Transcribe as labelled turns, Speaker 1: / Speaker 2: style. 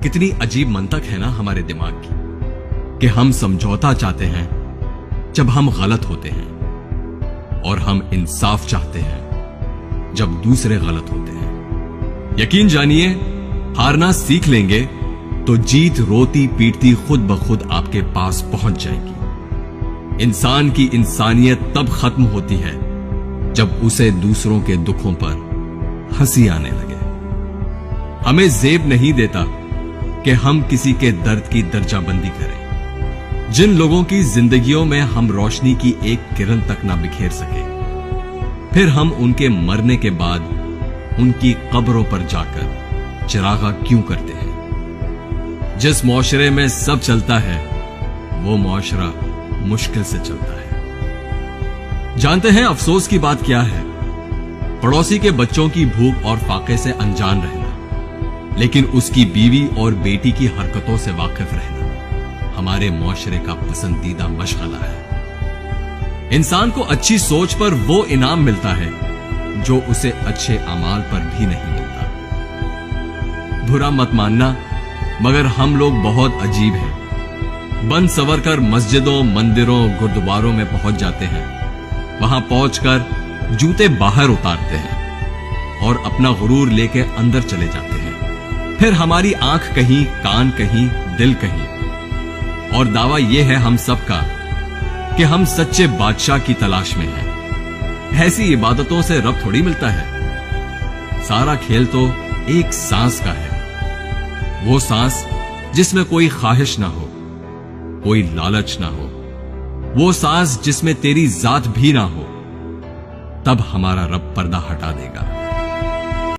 Speaker 1: कितनी अजीब मंतक है ना हमारे दिमाग की कि हम समझौता चाहते हैं जब हम गलत होते हैं और हम इंसाफ चाहते हैं जब दूसरे गलत होते हैं। यकीन जानिए, हारना सीख लेंगे तो जीत रोती पीटती खुद ब खुद आपके पास पहुंच जाएगी। इंसान की इंसानियत तब खत्म होती है जब उसे दूसरों के दुखों पर हंसी आने लगे। हमें जेब नहीं देता कि हम किसी के दर्द की दर्जाबंदी करें। जिन लोगों की जिंदगियों में हम रोशनी की एक किरण तक ना बिखेर सके, फिर हम उनके मरने के बाद उनकी कब्रों पर जाकर चिरागा क्यों करते हैं? जिस मुआशरे में सब चलता है वो मुआशरा मुश्किल से चलता है। जानते हैं अफसोस की बात क्या है? पड़ोसी के बच्चों की भूख और फाके से अनजान रहना, लेकिन उसकी बीवी और बेटी की हरकतों से वाकिफ रहना हमारे मुआशरे का पसंदीदा मशगला है। इंसान को अच्छी सोच पर वो इनाम मिलता है जो उसे अच्छे अमाल पर भी नहीं मिलता। बुरा मत मानना, मगर हम लोग बहुत अजीब हैं। बन सवर कर मस्जिदों, मंदिरों, गुरुद्वारों में पहुंच जाते हैं। वहां पहुंचकर जूते बाहर उतारते हैं और अपना गुरूर लेके अंदर चले जाते हैं। फिर हमारी आंख कहीं, कान कहीं, दिल कहीं, और दावा यह है हम सबका कि हम सच्चे बादशाह की तलाश में हैं। ऐसी इबादतों से रब थोड़ी मिलता है। सारा खेल तो एक सांस का है, वो सांस जिसमें कोई ख्वाहिश ना हो, कोई लालच ना हो, वो सांस जिसमें तेरी जात भी ना हो। तब हमारा रब पर्दा हटा देगा।